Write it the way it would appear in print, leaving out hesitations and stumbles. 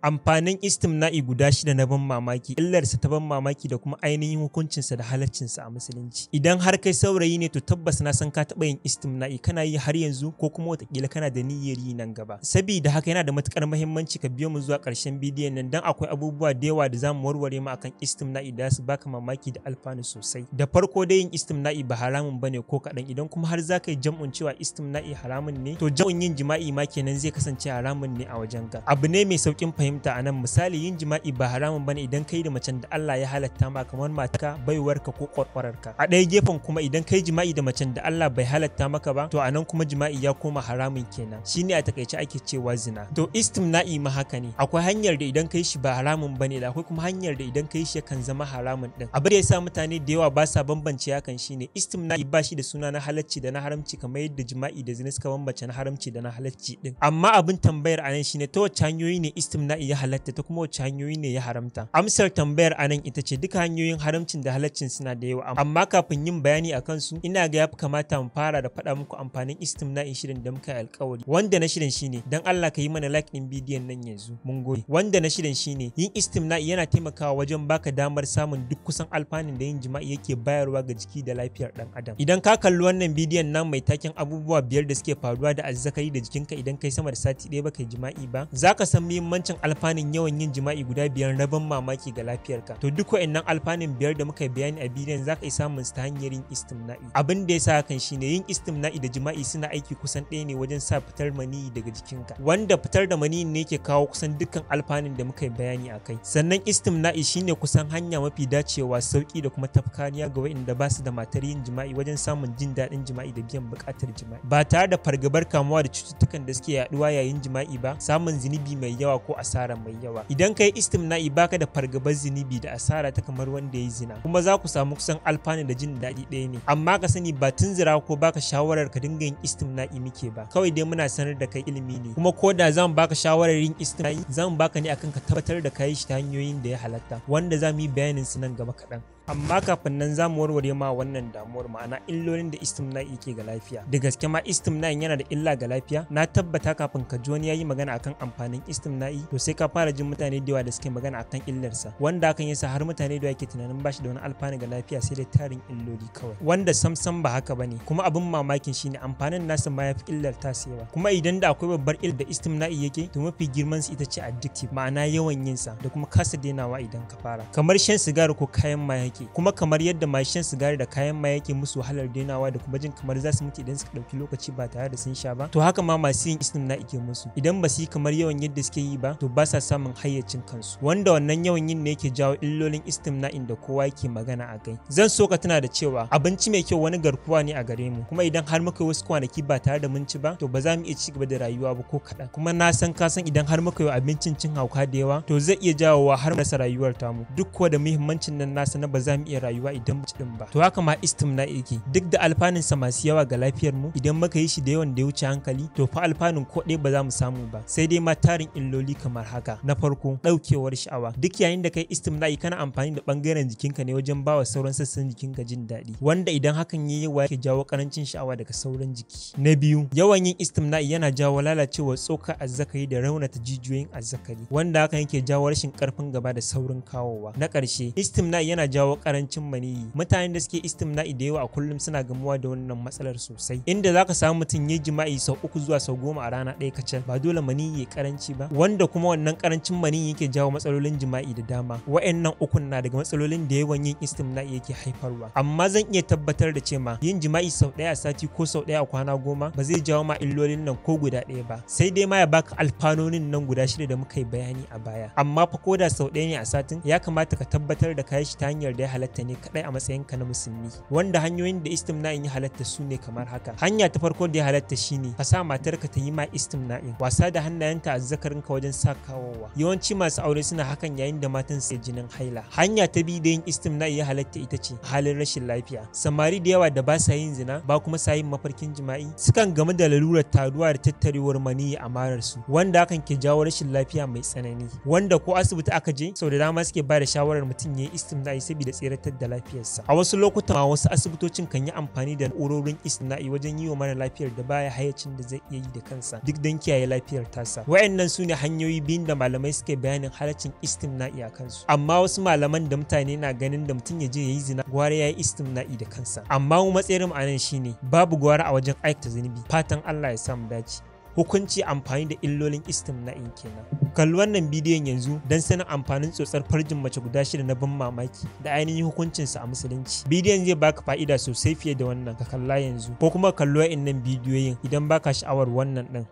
Amfanin istimna'i guda 6 na ban mamaki, illarsa ta ban mamaki da kuma ainihin hukuncinsa da halaccinsa a musulunci. Idan har kai saurayi ne to tabbas na san ka taɓa yin istimna'i, kana yi har yanzu ko kuma watakila kana da niyyar yi nan gaba. Sabida haka yana da matukar muhimmanci ka biyo mu zuwa ƙarshen bidiyon nan dan akwai abubuwa da yawa da zamu warware mu akan istimna'i da su baka mamaki da alfanu sosai. Da farko dai yin istimna'i ba haramun bane ko kaɗan, idan kuma har zaka yi jam'un cewa istimna'i haramun ne to jam'un yin jima'i ma kenan zai kasance haramun ne a wajenka. Abu ne mai saukin fahimta a nan. Misali, yin jima'i ba haramun bane idan kai da macen da Allah ya halatta ma kamar matarka, baiwarka ko kwarkwararka. A ɗaya gefen kuma idan kai jima'i da macen da Allah bai halatta maka ba to anan kuma jima'i ya koma haramun kenan. Shine a takaice ake cewa zina. To istimna'i ma haka ne. Akwai hanyar da idan kai shi ba haramun bane da akwai kuma hanyar da idan kai shi kan zama haramun din. Abin da yasa mutane da yawa ba sa bambance hakan shine istimna'i ba shi da suna na halacci da na haramci kamar yadda jima'i da zina suka bambance na haramci da na halacci din. Amma abin tambayar anan shine ta wacce hanyoyi ne istimna'i ya halatta ta kuma wacce hanyoyi ne ya haramta? Amsar tambayar anan ita ce duka hanyoyin haramcin da halaccin suna da yawa, amma kafin yin bayani akan su ina ga yafi kamata mu fara da faɗa muku amfanin istimna'i shirin da muka yi alƙawari. Wanda na shirin shine dan Allah ka yi mana like din bidiyon nan yanzu. Mun gode. Wanda na shirin shine yin istimna'i yana taimakawa wajen baka damar samun duk kusan alfanun da yin jima'i yake bayarwa ga jiki da lafiyar dan adam. Idan ka kalli wannan bidiyon nan mai taken abubuwa 5 da suke faruwa da azzakari da jikinka idan kai sama da sati 1 baka yi jima'i ba, zaka san muhimmancin alfanun yawan yin jima'i guda 5 na ban mamaki ga lafiyarka. To duk wa'annan alfanun 5 da muka bayani a bidiyon zaka yi samun su ta hanyar yin istimna'i. Abin da yasa hakan shine yin istimna'i da jima'i suna aiki kusan ɗaya ne wajen sa fitar maniyyi daga jikinka, wanda fitar da maniyyi ne yake kawo kusan dukkan alfanun da muka bayani akai. Sannan istimna'i shine kusan hanya mafi dacewa, sauki da kuma tafkaniya ga wa'anda ba su da matar yin jima'i wajen samun jin daɗin jima'i da biyan buƙatar jima'i ba tare da fargabar kamuwa da cututtukan da suke yaduwa yayin jima'i ba, samun zunubi mai yawa ko asara mai yawa. Idan kai istimna'i baka da fargabar zunubi da asara ta kamar wanda yayi zina, kuma za ku samu kusan alfanu da jin daɗi ɗaya ne. Amma ka sani ba tunzura ko baka shawarar ka dinga yin istimna'i muke ba, kawai dai muna sanar da kai ilimi ne, kuma ko da zan baka shawarar yin istimna'i zan baka ne akan ka tabbatar da kai shi ta hanyoyin da ya halatta, wanda za mu yi bayanin su nan gaba kaɗan. Amma kafin nan za mu warware ma wannan damuwar, ma'ana illolin da istimna'i ke ga lafiya. Da gaske ma istimna'i yana da illa ga lafiya? Na tabbata kafin ka ji wani yayi magana akan amfanin istimna'i to sai ka fara jin mutane da yawa da suke magana akan illarsa, wanda hakan yasa har mutane da yake tunanin bashi da wani alfanu ga lafiya sai dai tarin illoli kawai, wanda samsam ba haka bane. Kuma abin mamakin shine amfanin nasa ma yafi illar tasewa. Kuma idan da akwai babbar illar da istimna'i yake to mafi girman su ita ce addictive, ma'ana yawan yin sa da kuma kasa denawa idan ka fara, kamar shan sigari ko kayan maye. Kuma kamar yadda mai shan sigari da kayan maye yake musu wahalar denawa da kuma jin kamar za su mutu idan suka dauki lokaci ba tare da sun sha ba, to haka ma masu yin istimna'i ke musu. Idan ba su yi kamar yawan yadda suke yi ba to ba sa samun hayyacin kansu, wanda wannan yawan yin ne yake jawo illolin istimna'in da kowa yake magana a kai. Zan so ka tuna da cewa abinci mai kyau wani garkuwa ne a gare mu, kuma idan har muka yi wasu kwanaki ba tare da mun ci ba to ba za mu iya ci gaba da rayuwa ba ko kaɗan. Kuma na san ka san idan har muka yi abincin cin hauka da yawa to zai iya jawowa har mu rasa rayuwar tamu, duk kuwa da muhimmancin nan nasa na ba za mu iya rayuwa idan mu ci din ba. To haka ma istimna'i yake, duk da alfanun sa masu yawa ga lafiyar mu, idan muka yi shi da yawan da ya wuce hankali to fa alfanun ko ɗaya ba za mu samu ba, sai dai ma tarin illoli kamar haka. Na farko, daukewar sha'awa. Duk yayin da kai istimna'i kana amfani da bangaren jikinka ne wajen bawa sauran sassan jikinka jin daɗi, wanda idan hakan yayi yawa yake jawo karancin sha'awa daga sauran jiki. Na biyu, yawan yin istimna'i yana jawo lalacewar tsokar azzakari da raunata jijiyoyin azzakari, wanda hakan yake jawo rashin karfin gaba da saurin kawowa. Na ƙarshe, istimna'i yana jawo karancin maniyyi. Mutanen da suke istimna'i da yawa a kullum suna gamuwa da wannan matsalar sosai, inda zaka samu mutum yayi jima'i sau 3 zuwa sau 10 a rana ɗaya kacal, ba dole maniyyi ya karanci ba, wanda kuma wannan karancin maniyyi yake jawo matsalolin jima'i da dama. Wa'annan ukun na daga matsalolin da yawan yin istimna'i yake haifarwa. Amma zan iya tabbatar da cewa yin jima'i sau 1 a sati ko sau 1 a kwana 10 ba zai jawo ma illolin nan ko guda ɗaya ba, sai dai ma ya baka alfanonin nan guda 6 da muka yi bayani a baya. Amma fa ko da sau 1 ne a satin, ya kamata ka tabbatar da kayi shi ta hanyar da ya halatta ne kadai a matsayinka na musulmi, wanda hanyoyin da istimna'in ya halatta su ne kamar haka. Hanya ta farko da ya halatta shine ka sa matarka ta yi ma istimna'in, wasa da hannayenta a zakarinka wajen sa kawowa. Yawanci masu aure suna hakan yayin da matan su jinin haila. Hanya ta biyu da yin istimna'i ya halatta ita ce halin rashin lafiya. Samari da yawa da ba sa yin zina ba kuma sa yin mafarkin jima'i sukan gamu da lalurar taruwa da tattarewar maniyyi a marar su, wanda hakan ke jawo rashin lafiya mai tsanani, wanda ko asibiti aka je sau da dama suke ba da shawarar mutum ya yi istimna'i saboda da tseratar da lafiyarsa. A wasu lokutan ma wasu asibitocin kan yi amfani da na'urorin istimna'i wajen yi wa mara lafiyar da baya hayyacin da zai iya yi da kansa duk don kiyaye lafiyar tasa. Wayannan su ne hanyoyi biyun da malamai suka bayanin halaccin istimna'i a kansu. Amma wasu malaman da mutane na ganin da mutum ya je ya yi zina gwara ya yi istimna'i da kansa. Amma mu matsayin ma'anan shine babu gwara a wajen aikata zunubi. Fatan Allah ya samu dace. Hukunci amfani da illolin istimna'in kenan. Kalli wannan bidiyon yanzu don sanin amfanin tsotsar farjin mace guda 6 na ban mamaki da ainihin hukuncinsa a musulunci. Bidiyon zai baka fa'ida sosai fiye da wannan, ka kalla yanzu ko kuma kallo wa'innan bidiyoyin idan baka sha'awar wannan din.